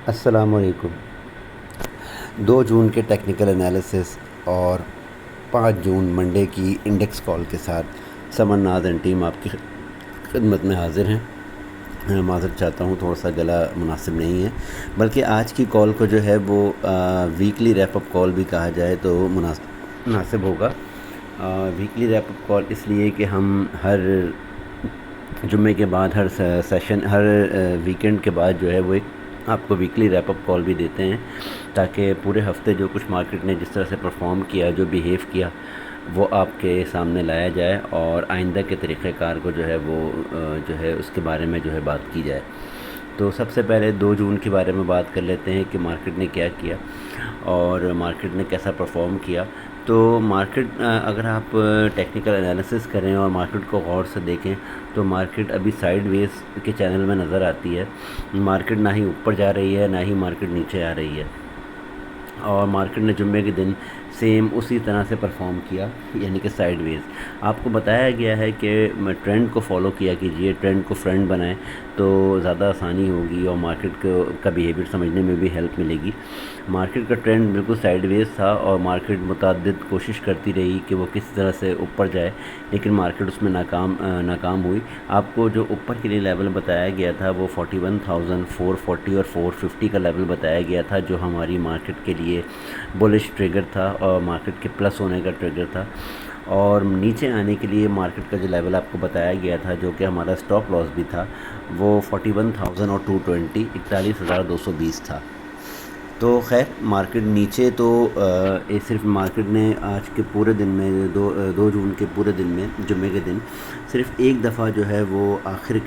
السلام علیکم۔ 2 جون کے ٹیکنیکل انالیسس اور 5 جون منڈے کی انڈیکس کال کے ساتھ سمر ناز اینڈ ٹیم آپ کی خدمت میں حاضر ہیں۔ میں معذرت چاہتا ہوں، تھوڑا سا گلا مناسب نہیں ہے، بلکہ آج کی کال کو جو ہے وہ ویکلی ریپ اپ کال بھی کہا جائے تو مناسب ہوگا۔ ویکلی ریپ اپ کال اس لیے کہ ہم ہر جمعے کے بعد ہر سیشن ہر ویکینڈ کے بعد جو ہے وہ ایک آپ کو ویکلی ریپ اپ کال بھی دیتے ہیں، تاکہ پورے ہفتے جو کچھ مارکیٹ نے جس طرح سے پرفارم کیا، جو بیہیو کیا، وہ آپ کے سامنے لایا جائے اور آئندہ کے طریقہ کار کو جو ہے وہ جو ہے اس کے بارے میں جو ہے بات کی جائے۔ تو سب سے پہلے 2 جون کے بارے میں بات کر لیتے ہیں کہ مارکیٹ نے کیا کیا اور مارکیٹ نے کیسا پرفارم کیا۔ تو مارکیٹ اگر آپ ٹیکنیکل انالیسس کریں اور مارکیٹ کو غور سے دیکھیں تو مارکیٹ ابھی سائیڈ ویز کے چینل میں نظر آتی ہے۔ مارکیٹ نہ ہی اوپر جا رہی ہے، نہ ہی مارکیٹ نیچے آ رہی ہے، اور مارکیٹ نے جمعے کے دن سیم اسی طرح سے پرفارم کیا، یعنی کہ سائیڈ ویز۔ آپ کو بتایا گیا ہے کہ ٹرینڈ کو فالو کیا کیجئے، ٹرینڈ کو فرینڈ بنائیں تو زیادہ آسانی ہوگی اور مارکیٹ کا بیہیویئر سمجھنے میں بھی ہیلپ ملے گی۔ مارکیٹ کا ٹرینڈ بالکل سائیڈ ویز تھا اور مارکیٹ متعدد کوشش کرتی رہی کہ وہ کس طرح سے اوپر جائے، لیکن مارکیٹ اس میں ناکام ہوئی۔ آپ کو جو اوپر کے لیے لیول بتایا گیا تھا وہ 41,440 اور 450 کا لیول بتایا گیا تھا، جو ہماری مارکیٹ کے لیے بولش ٹریگر تھا اور مارکیٹ کے پلس ہونے کا ٹریگر تھا۔ اور نیچے آنے کے لیے مارکیٹ کا جو لیول آپ کو بتایا گیا تھا، جو کہ ہمارا اسٹاپ لاس بھی تھا، وہ 41,000 اور 220 41,220 تھا۔ تو خیر مارکیٹ نیچے تو صرف مارکیٹ نے آج کے پورے دن میں 2 جون کے پورے دن میں جمعے کے دن صرف ایک دفعہ جو ہے وہ آخر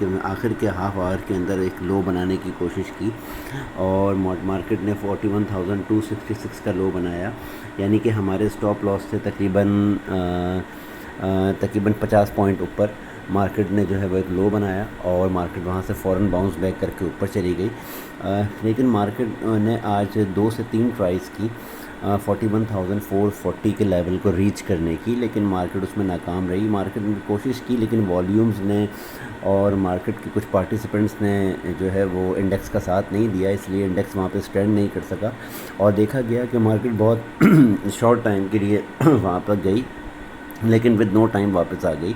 کے ہاف آور کے اندر ایک لو بنانے کی کوشش کی، اور مارکیٹ نے 41,266 کا لو بنایا، یعنی کہ ہمارے اسٹاپ لاس سے تقریباً 50 پوائنٹ اوپر مارکیٹ نے جو ہے وہ ایک لو بنایا، اور مارکیٹ وہاں سے فوراً باؤنس بیک کر کے اوپر چلی گئی۔ لیکن مارکیٹ نے آج 2 سے 3 ٹرائز کی 41,440 کے لیول کو ریچ کرنے کی، لیکن مارکیٹ اس میں ناکام رہی۔ مارکیٹ نے کوشش کی لیکن والیومز نے اور مارکیٹ کے کچھ پارٹیسپینٹس نے جو ہے وہ انڈیکس کا ساتھ نہیں دیا، اس لیے انڈیکس وہاں پہ اسٹینڈ نہیں کر سکا، اور دیکھا گیا کہ مارکیٹ بہت شارٹ ٹائم کے لیے وہاں پر گئی، لیکن ود نو ٹائم واپس آ گئی۔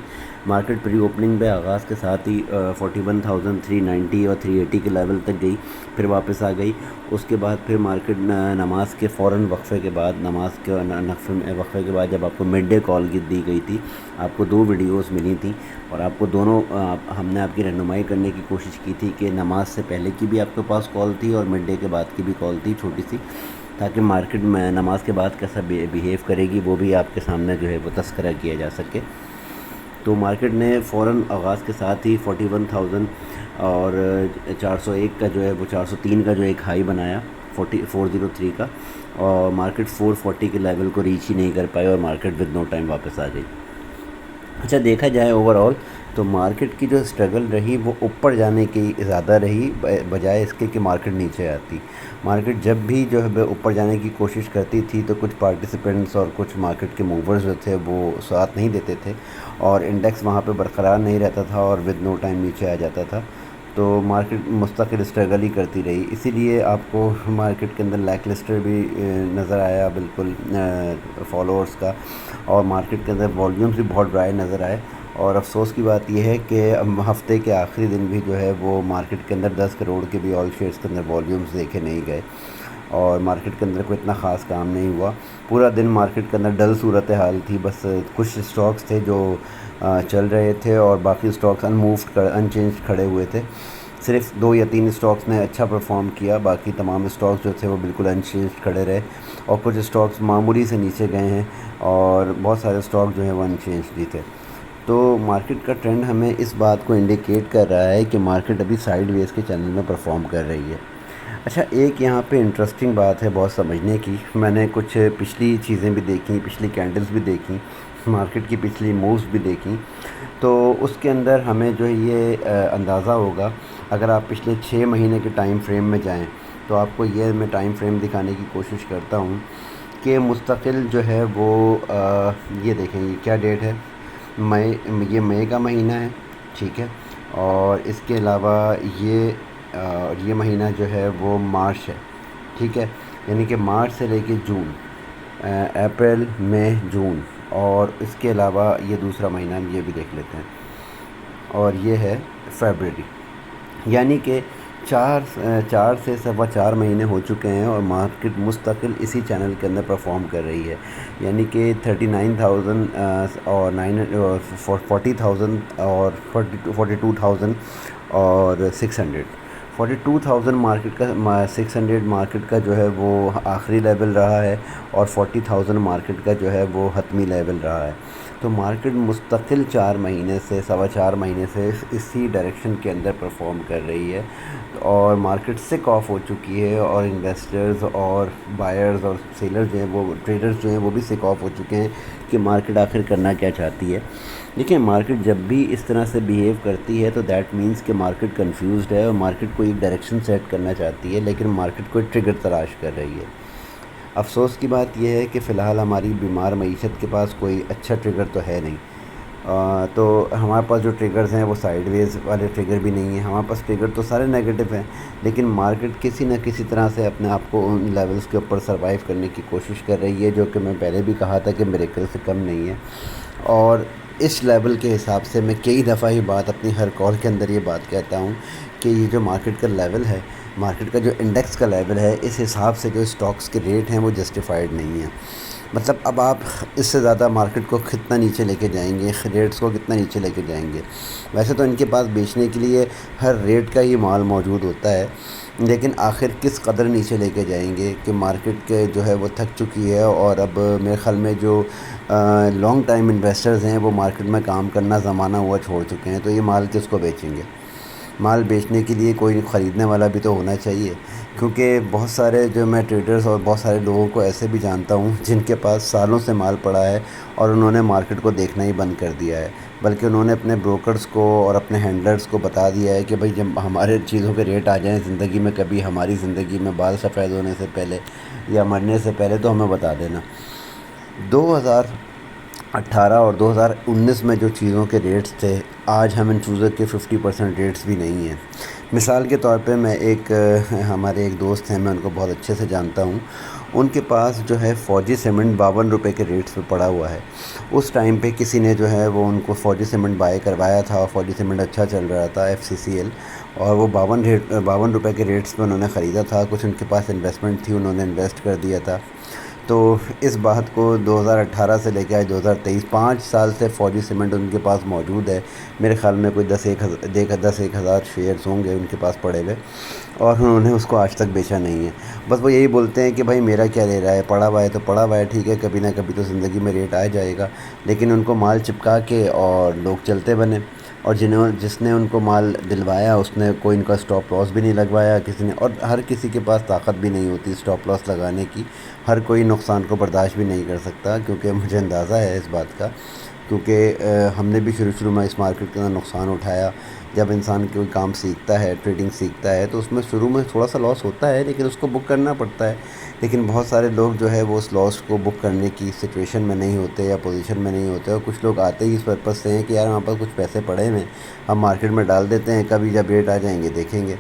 مارکیٹ پری اوپننگ پہ آغاز کے ساتھ ہی 41,390 اور 380 کے لیول تک گئی، پھر واپس آ گئی۔ اس کے بعد پھر مارکیٹ نماز کے فوراً وقفے کے بعد وقفے کے بعد جب آپ کو مڈ ڈے کال دی گئی تھی، آپ کو 2 ویڈیوز ملی تھیں، اور آپ کو دونوں ہم نے آپ کی رہنمائی کرنے کی کوشش کی تھی کہ نماز سے پہلے کی بھی آپ کے پاس کال تھی اور مڈ ڈے کے بعد کی بھی کال تھی چھوٹی سی، تاکہ مارکیٹ میں نماز کے بعد کیسا بیہیو کرے گی وہ بھی آپ کے سامنے جو ہے وہ تذکرہ کیا جا سکے۔ تو مارکیٹ نے فوراً آغاز کے ساتھ ہی 41,000 اور 401 کا جو ہے وہ 403 کا جو ایک ہائی بنایا 403 کا، اور مارکیٹ 440 کے لیول کو ریچ ہی نہیں کر پائی اور مارکیٹ ود نو ٹائم واپس آ گئی۔ اچھا دیکھا جائے اوور آل تو مارکیٹ کی جو اسٹرگل رہی وہ اوپر جانے کی زیادہ رہی بجائے اس کے کہ مارکیٹ نیچے آتی۔ مارکیٹ جب بھی جو ہے اوپر جانے کی کوشش کرتی تھی تو کچھ پارٹیسپینٹس اور کچھ مارکیٹ کے موورز جو تھے وہ ساتھ نہیں دیتے تھے، اور انڈیکس وہاں پہ برقرار نہیں رہتا تھا اور ود نو ٹائم نیچے آ جاتا تھا۔ تو مارکیٹ مستقل اسٹرگل ہی کرتی رہی، اسی لیے آپ کو مارکیٹ کے اندر لیک لسٹر بھی نظر آیا بالکل فالوورز کا، اور مارکیٹ کے اندر والیومز بھی بہت ڈرائی نظر آئے۔ اور افسوس کی بات یہ ہے کہ ہفتے کے آخری دن بھی جو ہے وہ مارکیٹ کے اندر 10 کروڑ کے بھی آل شیئرز کے اندر والیومز دیکھے نہیں گئے، اور مارکیٹ کے اندر کوئی اتنا خاص کام نہیں ہوا۔ پورا دن مارکیٹ کے اندر ڈل صورتحال تھی، بس کچھ اسٹاکس تھے جو چل رہے تھے اور باقی اسٹاکس ان چینجڈ کھڑے ہوئے تھے۔ صرف 2 یا 3 اسٹاکس نے اچھا پرفارم کیا، باقی تمام اسٹاکس جو تھے وہ بالکل ان چینجڈ کھڑے رہے، اور کچھ اسٹاکس معمولی سے نیچے گئے ہیں اور بہت سارے اسٹاک جو ہیں وہ ان چینجڈ ہی تھے۔ تو مارکیٹ کا ٹرینڈ ہمیں اس بات کو انڈیکیٹ کر رہا ہے کہ مارکیٹ ابھی سائیڈ ویز کے چینل میں پرفارم کر رہی ہے۔ اچھا ایک یہاں پہ انٹرسٹنگ بات ہے بہت سمجھنے کی، میں نے کچھ پچھلی چیزیں بھی دیکھیں، پچھلی کینڈلز بھی دیکھیں، مارکیٹ کی پچھلی مووز بھی دیکھیں، تو اس کے اندر ہمیں جو ہے یہ اندازہ ہوگا، اگر آپ پچھلے 6 مہینے کے ٹائم فریم میں جائیں تو آپ کو یہ میں ٹائم فریم دکھانے کی کوشش کرتا ہوں کہ مستقل جو ہے وہ یہ دیکھیں یہ کیا ڈیٹ ہے، یہ مئی کا مہینہ ہے، ٹھیک ہے، اور اس کے علاوہ یہ اور یہ مہینہ جو ہے وہ مارچ ہے، ٹھیک ہے، یعنی کہ مارچ سے لے کے جون، اپریل مئی جون، اور اس کے علاوہ یہ دوسرا مہینہ ہم یہ بھی دیکھ لیتے ہیں، اور یہ ہے فیبرری، یعنی کہ چار سے سوا 4 مہینے ہو چکے ہیں اور مارکیٹ مستقل اسی چینل کے اندر پرفارم کر رہی ہے، یعنی کہ 39,000 اور 40,000 اور 42,000 اور 600، 42,000 مارکیٹ کا 600 مارکیٹ کا جو ہے وہ آخری لیول رہا ہے، اور 40,000 مارکیٹ کا جو ہے وہ حتمی لیول رہا ہے۔ تو مارکیٹ مستقل 4 مہینے سے سوا 4 مہینے سے اسی ڈائریکشن کے اندر پرفارم کر رہی ہے، اور مارکیٹ سک آف ہو چکی ہے، اور انویسٹرز اور بائرز اور سیلرز جو ہیں وہ ٹریڈرز جو ہیں وہ بھی سک آف ہو چکے ہیں کہ مارکیٹ آخر کرنا کیا چاہتی ہے۔ دیکھیں، مارکیٹ جب بھی اس طرح سے بیہیو کرتی ہے تو دیٹ مینس کہ مارکیٹ کنفیوزڈ ہے، اور مارکیٹ کوئی ایک ڈائریکشن سیٹ کرنا چاہتی ہے، لیکن مارکیٹ کوئی ٹریگر تلاش کر رہی ہے۔ افسوس کی بات یہ ہے کہ فی الحال ہماری بیمار معیشت کے پاس کوئی اچھا ٹریگر تو ہے نہیں، تو ہمارے پاس جو ٹریگرز ہیں وہ سائیڈ ویز والے ٹریگر بھی نہیں ہیں، ہمارے پاس ٹریگر تو سارے نیگیٹو ہیں، لیکن مارکیٹ کسی نہ کسی طرح سے اپنے آپ کو ان لیولز کے اوپر سروائیو کرنے کی کوشش کر رہی ہے، جو کہ میں پہلے بھی کہا تھا کہ میریکل سے کم نہیں ہے۔ اور اس لیول کے حساب سے میں کئی دفعہ یہ بات اپنی ہر کال کے اندر یہ بات کہتا ہوں کہ یہ جو مارکیٹ کا لیول ہے، مارکیٹ کا جو انڈیکس کا لیول ہے، اس حساب سے جو اسٹاکس کے ریٹ ہیں وہ جسٹیفائڈ نہیں ہیں۔ مطلب اب آپ اس سے زیادہ مارکیٹ کو کتنا نیچے لے کے جائیں گے، ریٹس کو کتنا نیچے لے کے جائیں گے؟ ویسے تو ان کے پاس بیچنے کے لیے ہر ریٹ کا ہی مال موجود ہوتا ہے، لیکن آخر کس قدر نیچے لے کے جائیں گے کہ مارکیٹ کے جو ہے وہ تھک چکی ہے، اور اب میرے خیال میں جو لانگ ٹائم انویسٹرز ہیں وہ مارکیٹ میں کام کرنا زمانہ ہوا چھوڑ چکے ہیں، تو یہ مال کس کو بیچیں گے؟ مال بیچنے کے لیے کوئی خریدنے والا بھی تو ہونا چاہیے، کیونکہ بہت سارے جو میں ٹریڈرز اور بہت سارے لوگوں کو ایسے بھی جانتا ہوں جن کے پاس سالوں سے مال پڑا ہے اور انہوں نے مارکیٹ کو دیکھنا ہی بند کر دیا ہے، بلکہ انہوں نے اپنے بروکرز کو اور اپنے ہینڈلرز کو بتا دیا ہے کہ بھائی جب ہمارے چیزوں کے ریٹ آ جائیں زندگی میں، کبھی ہماری زندگی میں بال سفید ہونے سے پہلے یا مرنے سے پہلے، تو ہمیں بتا دینا۔ 2018 اور 2019 میں جو چیزوں کے ریٹس تھے، آج ہم ان چیزوں کے 50% ریٹس بھی نہیں ہیں۔ مثال کے طور پہ میں ہمارے ایک دوست ہیں، میں ان کو بہت اچھے سے جانتا ہوں، ان کے پاس جو ہے فوجی سیمنٹ 52 روپے کے ریٹس پہ پڑا ہوا ہے۔ اس ٹائم پہ کسی نے جو ہے وہ ان کو فوجی سیمنٹ بائی کروایا تھا، اور فوجی سیمنٹ اچھا چل رہا تھا FCCL، اور وہ 52 روپے کے ریٹس پہ انہوں نے خریدا تھا، کچھ ان کے پاس انویسٹمنٹ تھی، انہوں نے انویسٹ کر دیا تھا۔ تو اس بات کو 2018 سے لے کے آج 2023 5 سال سے فوجی سیمنٹ ان کے پاس موجود ہے، میرے خیال میں کوئی 10,000 شیئرز ہوں گے ان کے پاس پڑے ہوئے، اور انہوں نے اس کو آج تک بیچا نہیں ہے۔ بس وہ یہی بولتے ہیں کہ بھائی میرا کیا لے رہا ہے، پڑا ہوا ہے تو پڑا ہوا ہے، ٹھیک ہے، کبھی نہ کبھی تو زندگی میں ریٹ آ جائے گا، لیکن ان کو مال چپکا کے اور لوگ چلتے بنے، اور جس نے ان کو مال دلوایا اس نے کوئی ان کا اسٹاپ لاس بھی نہیں لگوایا کسی نے، اور ہر کسی کے پاس طاقت بھی نہیں ہوتی اسٹاپ لاس لگانے کی، ہر کوئی نقصان کو برداشت بھی نہیں کر سکتا، کیونکہ مجھے اندازہ ہے اس بات کا، کیونکہ ہم نے بھی شروع میں اس مارکیٹ کے اندر نقصان اٹھایا۔ جب انسان کوئی کام سیکھتا ہے، ٹریڈنگ سیکھتا ہے، تو اس میں شروع میں تھوڑا سا لاس ہوتا ہے، لیکن اس کو بک کرنا پڑتا ہے، لیکن بہت سارے لوگ جو ہے وہ اس لاس کو بک کرنے کی سچویشن میں نہیں ہوتے یا پوزیشن میں نہیں ہوتے، اور کچھ لوگ آتے ہی اس پرپز سے ہیں کہ یار ہمارے پاس کچھ پیسے پڑے ہوئے ہیں، ہم مارکیٹ میں ڈال دیتے ہیں، کبھی جب ریٹ آ جائیں گے دیکھیں گے۔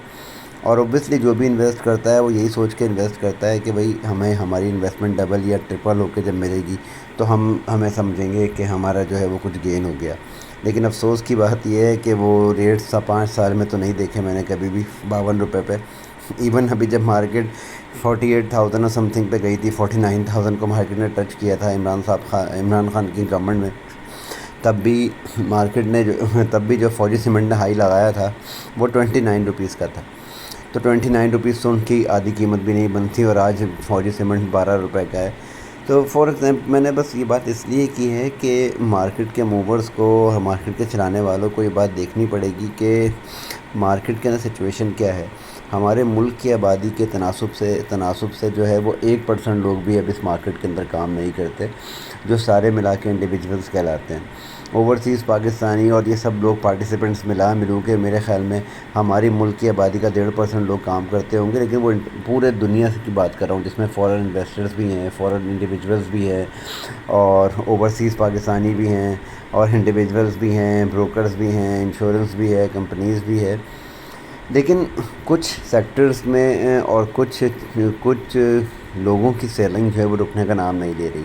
اور اوبویسلی جو بھی انویسٹ کرتا ہے وہ یہی سوچ کے انویسٹ کرتا ہے کہ بھئی ہمیں ہماری انویسٹمنٹ ڈبل یا ٹرپل ہو کے جب ملے گی تو ہمیں سمجھیں گے کہ ہمارا جو ہے وہ کچھ گین ہو گیا، لیکن افسوس کی بات یہ ہے کہ وہ ریٹس 5 سال میں تو نہیں دیکھے میں نے کبھی بھی 52 روپے پہ۔ ایون ابھی جب مارکیٹ 48,000 اور سم تھنگ پہ گئی تھی، 49,000 کو مارکیٹ نے ٹچ کیا تھا عمران خان کی گورنمنٹ میں، تب بھی جو فوجی سیمنٹ نے ہائی لگایا تھا وہ 29 روپیز کا تھا، تو 29 روپیز تو ان کی آدھی قیمت بھی نہیں بنتی، اور آج فوجی سیمنٹ 12 روپے کا ہے۔ تو فار ایگزامپل میں نے بس یہ بات اس لیے کی ہے کہ مارکیٹ کے موورز کو اور مارکیٹ کے چلانے والوں کو یہ بات دیکھنی پڑے گی کہ مارکیٹ کے اندر سچویشن کیا ہے۔ ہمارے ملک کی آبادی کے تناسب سے جو ہے وہ 1% لوگ بھی اب اس مارکیٹ کے اندر کام نہیں کرتے، جو سارے ملا کے انڈیویجولز کہلاتے ہیں۔ اوورسیز پاکستانی اور یہ سب لوگ پارٹیسپینٹس ملوں کے میرے خیال میں ہماری ملک کی آبادی کا 1.5% لوگ کام کرتے ہوں گے، لیکن وہ پورے دنیا کی بات کر رہا ہوں، جس میں فورن انویسٹرز بھی ہیں، فورن انڈیویجولز بھی ہیں، اور اوورسیز پاکستانی بھی ہیں، اور انڈیویجولز بھی ہیں، بروکرز بھی ہیں، انشورنس بھی ہے، کمپنیز بھی ہے۔ لیکن کچھ سیکٹرز میں اور کچھ لوگوں کی سیلنگ جو ہے وہ رکنے کا نام نہیں لے رہی.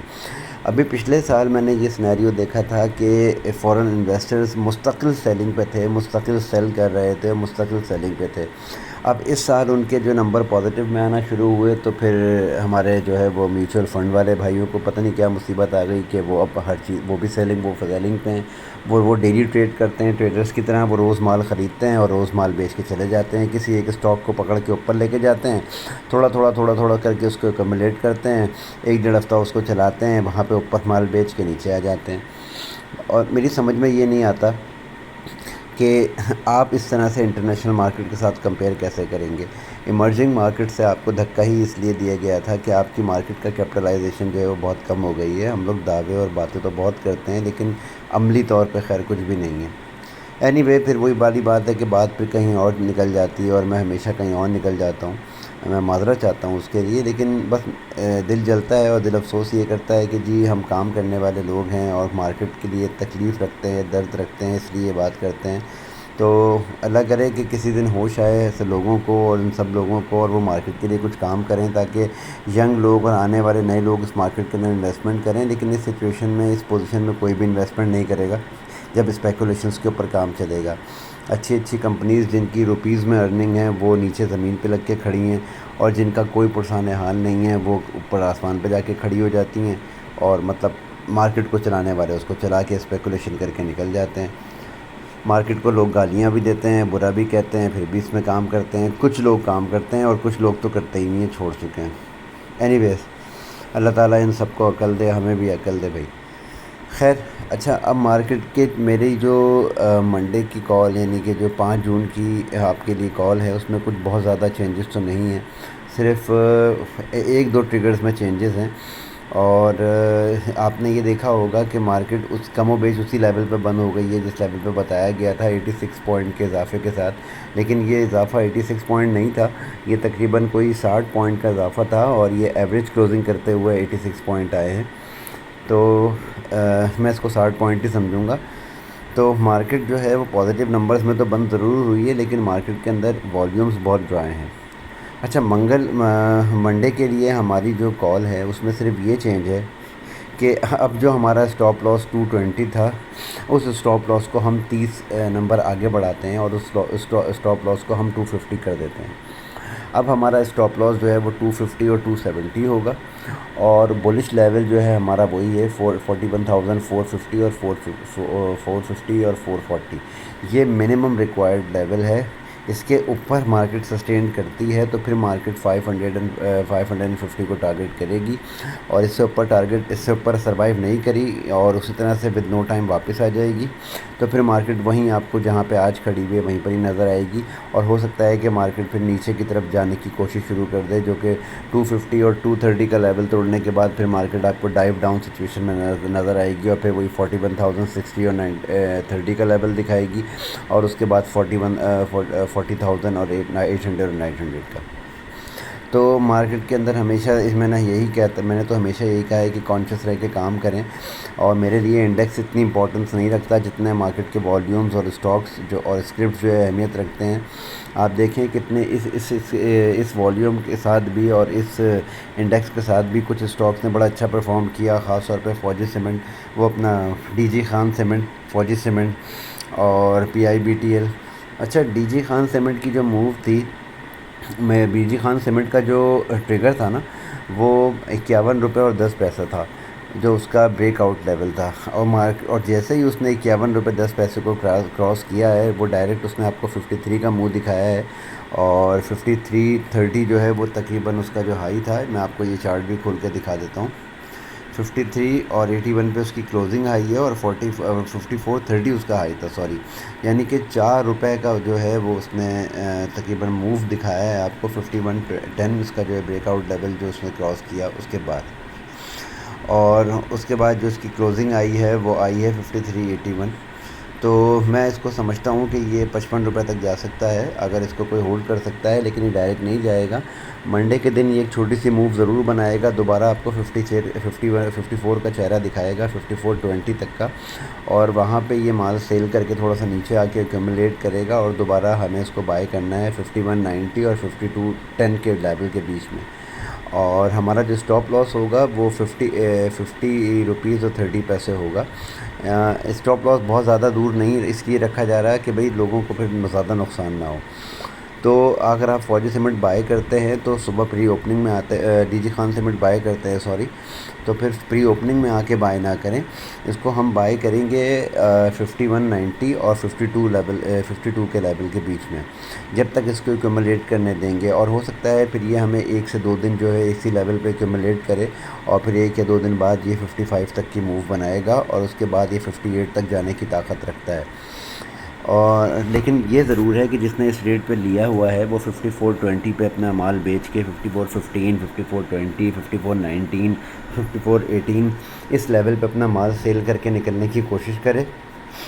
ابھی پچھلے سال میں نے یہ سینیریو دیکھا تھا کہ فورن انویسٹرز مستقل سیلنگ پہ تھے، مستقل سیل کر رہے تھے، مستقل سیلنگ پہ تھے. اب اس سال ان کے جو نمبر پازیٹیو میں آنا شروع ہوئے تو پھر ہمارے جو ہے وہ میوچل فنڈ والے بھائیوں کو پتہ نہیں کیا مصیبت آ گئی کہ وہ اب ہر چیز وہ بھی سیلنگ پہ ہیں. وہ ڈیلی ٹریڈ کرتے ہیں، ٹریڈرز کی طرح وہ روز مال خریدتے ہیں اور روز مال بیچ کے چلے جاتے ہیں. کسی ایک اسٹاک کو پکڑ کے اوپر لے کے جاتے ہیں، تھوڑا کر کے اس کو ایکومولیٹ کرتے ہیں، 1-1.5 ہفتہ اس کو چلاتے ہیں، وہاں پہ اوپر مال بیچ کے نیچے آ جاتے ہیں. اور میری سمجھ میں یہ نہیں آتا کہ آپ اس طرح سے انٹرنیشنل مارکیٹ کے ساتھ کمپیئر کیسے کریں گے. ایمرجنگ مارکیٹ سے آپ کو دھکا ہی اس لیے دیا گیا تھا کہ آپ کی مارکیٹ کا کیپٹلائزیشن جو ہے وہ بہت کم ہو گئی ہے. ہم لوگ دعوے اور باتیں تو بہت کرتے ہیں لیکن عملی طور پہ خیر کچھ بھی نہیں ہے. اینی وے پھر وہی والی بات ہے کہ بات پھر کہیں اور نکل جاتی ہے اور میں ہمیشہ کہیں اور نکل جاتا ہوں. میں معذرت چاہتا ہوں اس کے لیے، لیکن بس دل جلتا ہے اور دل افسوس یہ کرتا ہے کہ جی ہم کام کرنے والے لوگ ہیں اور مارکیٹ کے لیے تکلیف رکھتے ہیں، درد رکھتے ہیں، اس لیے بات کرتے ہیں. تو اللہ کرے کہ کسی دن ہوش آئے ایسے لوگوں کو اور ان سب لوگوں کو اور وہ مارکیٹ کے لیے کچھ کام کریں تاکہ ینگ لوگ اور آنے والے نئے لوگ اس مارکیٹ کے اندر انویسٹمنٹ کریں. لیکن اس سچویشن میں، اس پوزیشن میں کوئی بھی انویسٹمنٹ نہیں کرے گا جب اسپیکولیشنس کے اوپر کام چلے گا. اچھی کمپنیز جن کی روپیز میں ارننگ ہے وہ نیچے زمین پہ لگ کے کھڑی ہیں، اور جن کا کوئی پرسان حال نہیں ہے وہ اوپر آسمان پہ جا کے کھڑی ہو جاتی ہیں. اور مطلب مارکیٹ کو چلانے والے اس کو چلا کے اسپیکولیشن کر کے نکل جاتے ہیں. مارکیٹ کو لوگ گالیاں بھی دیتے ہیں، برا بھی کہتے ہیں، پھر بھی اس میں کام کرتے ہیں. کچھ لوگ کام کرتے ہیں اور کچھ لوگ تو کرتے ہی نہیں ہیں، چھوڑ چکے ہیں. اینی ویز اللہ تعالیٰ ان سب کو عقل دے، ہمیں بھی عقل دے بھائی. خیر اچھا، اب مارکیٹ کے میری جو منڈے کی کال یعنی کہ جو 5 جون کی آپ کے لیے کال ہے اس میں کچھ بہت زیادہ چینجز تو نہیں ہیں، صرف 1-2 ٹریگرز میں چینجز ہیں. اور آپ نے یہ دیکھا ہوگا کہ مارکیٹ اس کم و بیش اسی لیول پہ بند ہو گئی ہے جس لیول پہ بتایا گیا تھا 86 پوائنٹ کے اضافے کے ساتھ. لیکن یہ اضافہ 86 پوائنٹ نہیں تھا، یہ تقریباً کوئی 60 پوائنٹ کا اضافہ تھا اور یہ ایوریج کلوزنگ کرتے ہوئے 86 پوائنٹ آئے ہیں. تو میں اس کو 60 پوائنٹ ہی سمجھوں گا. تو مارکیٹ جو ہے وہ پازیٹیو نمبرز میں تو بند ضرور ہوئی ہے لیکن مارکیٹ کے اندر والیومز بہت ڈرائی ہیں. اچھا، منڈے کے لیے ہماری جو کال ہے اس میں صرف یہ چینج ہے کہ اب جو ہمارا اسٹاپ لاس 220 تھا اس اسٹاپ لاس کو ہم 30 نمبر آگے بڑھاتے ہیں اور اس اسٹاپ لاس کو ہم 250 کر دیتے ہیں. اب ہمارا اسٹاپ لاس جو ہے وہ 250 اور 270 ہوگا اور بولش لیول جو ہے ہمارا وہی ہے 41,450 اور 450 اور 440. یہ منیمم ریکوائرڈ لیول ہے. اس کے اوپر مارکیٹ سسٹین کرتی ہے تو پھر مارکیٹ 550 کو ٹارگٹ کرے گی، اور اس سے اوپر سروائیو نہیں کری اور اسی طرح سے ود نو ٹائم واپس آ جائے گی تو پھر مارکیٹ وہیں آپ کو جہاں پہ آج کھڑی ہوئی ہے وہیں پر ہی نظر آئے گی. اور ہو سکتا ہے کہ مارکیٹ پھر نیچے کی طرف جانے کی کوشش شروع کر دے جو کہ 250 اور 230 کا لیول توڑنے کے بعد پھر مارکیٹ آپ کو ڈائیو ڈاؤن سچویشن میں نظر آئے گی اور پھر وہی 41,060 اور 30 کا لیول دکھائے گی اور اس کے بعد 40,000 اور 800 اور 900 کا. تو مارکیٹ کے اندر ہمیشہ میں نے تو ہمیشہ یہی کہا ہے کہ کانشیس رہ کے کام کریں. اور میرے لیے انڈیکس اتنی امپورٹنس نہیں رکھتا جتنے مارکیٹ کے والیومز اور اسٹاکس جو اور اسکرپٹس جو ہے اہمیت رکھتے ہیں. آپ دیکھیں کتنے اس والیوم کے ساتھ بھی اور اس انڈیکس کے ساتھ بھی کچھ اسٹاکس نے بڑا اچھا پرفارم کیا، خاص طور پہ فوجی سیمنٹ، وہ اپنا ڈی جی خان سیمنٹ، فوجی سیمنٹ اور PIBTL. اچھا، ڈی جی خان سیمنٹ کی جو موو تھی، میں ڈی جی خان سیمنٹ کا جو ٹریگر تھا نا وہ 51 روپے اور 10 پیسہ تھا جو اس کا بریک آؤٹ لیول تھا. اور جیسے ہی اس نے 51 روپے 10 پیسے کو کراس کیا ہے وہ ڈائریکٹ اس نے آپ کو 53 کا منہ دکھایا ہے اور 53.30 جو ہے وہ تقریباً اس کا جو ہائی تھا. میں آپ کو یہ چارٹ بھی کھول کے دکھا دیتا ہوں. 53 اور 81 پہ اس کی کلوزنگ ہائی ہے اور 54.30 اس کا ہائی تھا، سوری. یعنی کہ 4 روپے کا جو ہے وہ اس نے تقریباً موو دکھایا ہے آپ کو. 51.10 اس کا جو ہے بریک آؤٹ لیول جو اس نے کراس کیا اس کے بعد، اور اس کے بعد جو اس کی کلوزنگ آئی ہے وہ آئی ہے 53.81. تو میں اس کو سمجھتا ہوں کہ یہ 55 روپے تک جا سکتا ہے اگر اس کو کوئی ہولڈ کر سکتا ہے، لیکن یہ ڈائریکٹ نہیں جائے گا۔ منڈے کے دن یہ ایک چھوٹی سی موو ضرور بنائے گا، دوبارہ آپ کو 54 کا چہرہ دکھائے گا، 54.20 تک کا، اور وہاں پہ یہ مال سیل کر کے تھوڑا سا نیچے آ کے ایکومولیٹ کرے گا، اور دوبارہ ہمیں اس کو بائی کرنا ہے 51.90 اور 52.10 کے لیول کے بیچ میں۔ اور ہمارا جو اسٹاپ لاس ہوگا وہ 50 روپیز اور 30 پیسے ہوگا۔ اسٹاپ لاس بہت زیادہ دور نہیں اس لیے رکھا جا رہا ہے کہ بھئی لوگوں کو پھر زیادہ نقصان نہ ہو۔ تو اگر آپ فوجی سیمنٹ بائی کرتے ہیں تو صبح پری اوپننگ میں آتے D G Khan cement buy کرتے ہیں تو پھر پری اوپننگ میں آ کے بائی نہ کریں، اس کو ہم بائی کریں گے 51.90 اور 52 کے لیول کے بیچ میں، جب تک اس کو ایکومولیٹ کرنے دیں گے، اور ہو سکتا ہے پھر یہ ہمیں 1 سے 2 دن جو ہے اسی لیول پہ ایکومولیٹ کرے، اور پھر 1 یا 2 دن بعد یہ 55 تک کی موو بنائے گا، اور اس کے بعد یہ 58 تک جانے کی طاقت رکھتا ہے۔ اور لیکن یہ ضرور ہے کہ جس نے اس ریٹ پہ لیا ہوا ہے وہ 54.20 پہ اپنا مال بیچ کے 54.15 54.20 54.19 54.18 اس لیول پہ اپنا مال سیل کر کے نکلنے کی کوشش کرے،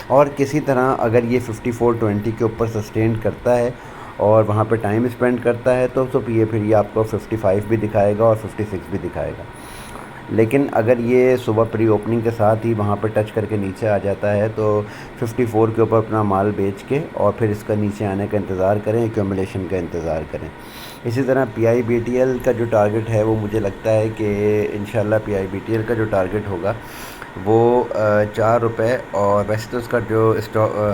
اور کسی طرح اگر یہ 54.20 کے اوپر سسٹین کرتا ہے اور وہاں پہ ٹائم اسپینڈ کرتا ہے تو یہ پھر یہ آپ کو 55 بھی دکھائے گا اور 56 بھی دکھائے گا۔ لیکن اگر یہ صبح پری اوپننگ کے ساتھ ہی وہاں پہ ٹچ کر کے نیچے آ جاتا ہے تو 54 کے اوپر اپنا مال بیچ کے اور پھر اس کا نیچے آنے کا انتظار کریں، ایکومولیشن کا انتظار کریں۔ اسی طرح پی آئی بی ٹی ایل کا جو ٹارگٹ ہے وہ مجھے لگتا ہے کہ انشاءاللہ پی آئی بی ٹی ایل کا جو ٹارگٹ ہوگا وہ 4 روپے، اور ویسے تو اس کا جو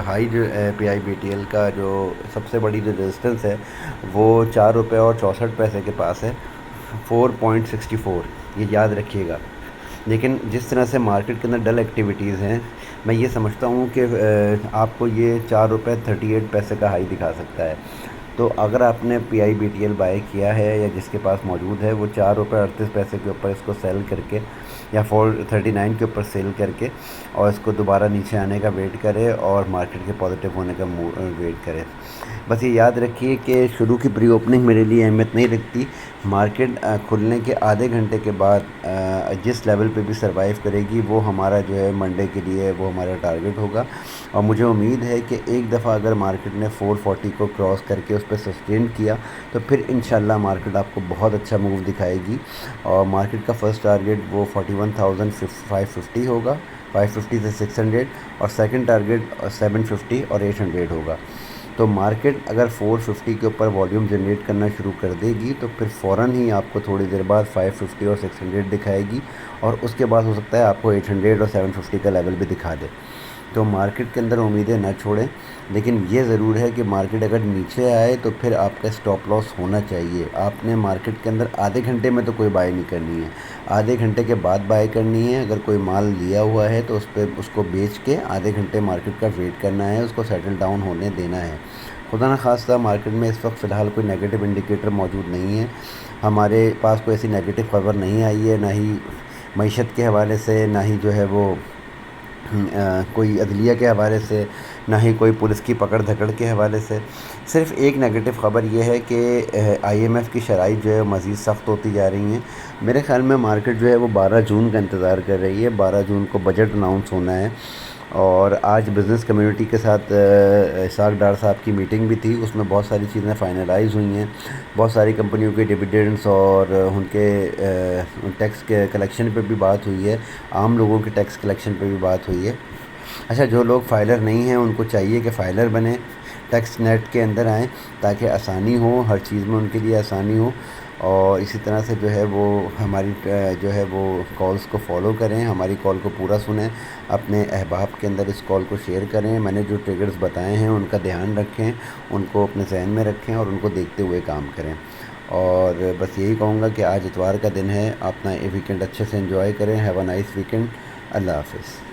ہائی جو پی آئی بی ٹی ایل کا جو سب سے بڑی جو ریزسٹنس ہے وہ 4 روپے اور 64 پیسے کے پاس ہے، 4.64، یہ یاد رکھیے گا۔ لیکن جس طرح سے مارکیٹ کے اندر ڈل ایکٹیویٹیز ہیں، میں یہ سمجھتا ہوں کہ آپ کو یہ 4 روپے 38 پیسے کا ہائی دکھا سکتا ہے۔ تو اگر آپ نے پی آئی بی ٹی ایل بائی کیا ہے یا جس کے پاس موجود ہے، وہ 4 روپے 38 پیسے کے اوپر اس کو سیل کر کے یا 439 کے اوپر سیل کر کے اور اس کو دوبارہ نیچے آنے کا ویٹ کرے اور مارکیٹ کے پازیٹیو ہونے کا ویٹ کرے۔ بس یہ یاد رکھیے کہ شروع کی پری اوپننگ میرے لیے اہمیت نہیں رکھتی، مارکیٹ کھلنے کے آدھے گھنٹے کے بعد جس لیول پہ بھی سروائیو کرے گی وہ ہمارا جو ہے منڈے کے لیے وہ ہمارا ٹارگٹ ہوگا۔ اور مجھے امید ہے کہ ایک دفعہ اگر مارکیٹ نے 440 کو کراس کر کے اس پہ سسٹین کیا تو پھر انشاءاللہ مارکیٹ آپ کو بہت اچھا موو دکھائے گی، اور مارکیٹ کا فرسٹ ٹارگٹ وہ 41,550 ہوگا، 550 سے 600، اور سیکنڈ ٹارگٹ 750 اور 800 ہوگا۔ تو مارکیٹ اگر 450 کے اوپر والیوم جنریٹ کرنا شروع کر دے گی تو پھر فوراً ہی آپ کو تھوڑی دیر بعد 550 اور 600 دکھائے گی، اور اس کے بعد ہو سکتا ہے آپ کو 800 اور 750 کا لیول بھی دکھا دے۔ تو مارکیٹ کے اندر امیدیں نہ چھوڑیں، لیکن یہ ضرور ہے کہ مارکیٹ اگر نیچے آئے تو پھر آپ کا اسٹاپ لاس ہونا چاہیے۔ آپ نے مارکیٹ کے اندر آدھے گھنٹے میں تو کوئی بائی نہیں کرنی ہے، آدھے گھنٹے کے بعد بائی کرنی ہے۔ اگر کوئی مال لیا ہوا ہے تو اس کو بیچ کے آدھے گھنٹے مارکیٹ کا ویٹ کرنا ہے، اس کو سیٹل ڈاؤن ہونے دینا ہے۔ خدا نخواستہ مارکیٹ میں اس وقت فی الحال کوئی نیگیٹو انڈیکیٹر موجود نہیں ہے، ہمارے پاس کوئی ایسی نیگیٹو خبر نہیں آئی ہے، نہ ہی معیشت کے حوالے سے، نہ ہی جو ہے وہ کوئی عدلیہ کے حوالے سے، نہ ہی کوئی پولیس کی پکڑ دھکڑ کے حوالے سے۔ صرف ایک نیگیٹو خبر یہ ہے کہ آئی ایم ایف کی شرائط جو ہے مزید سخت ہوتی جا رہی ہیں۔ میرے خیال میں مارکیٹ جو ہے وہ 12 جون کا انتظار کر رہی ہے، 12 جون کو بجٹ اناؤنس ہونا ہے، اور آج بزنس کمیونٹی کے ساتھ اسحاق ڈار صاحب کی میٹنگ بھی تھی، اس میں بہت ساری چیزیں فائنلائز ہوئی ہیں، بہت ساری کمپنیوں کے ڈویڈنڈس اور ان کے ٹیکس کے کلیکشن پہ بھی بات ہوئی ہے، عام لوگوں کے ٹیکس کلیکشن پہ بھی بات ہوئی ہے۔ اچھا، جو لوگ فائلر نہیں ہیں ان کو چاہیے کہ فائلر بنیں، ٹیکس نیٹ کے اندر آئیں تاکہ آسانی ہو، ہر چیز میں ان کے لیے آسانی ہو، اور اسی طرح سے جو ہے وہ ہماری جو ہے وہ کالز کو فالو کریں، ہماری کال کو پورا سنیں، اپنے احباب کے اندر اس کال کو شیئر کریں، میں نے جو ٹریگرز بتائے ہیں ان کا دھیان رکھیں، ان کو اپنے ذہن میں رکھیں اور ان کو دیکھتے ہوئے کام کریں۔ اور بس یہی کہوں گا کہ آج اتوار کا دن ہے، اپنا یہ ویکینڈ اچھے سے انجوائے کریں۔ Have a nice weekend. اللہ حافظ۔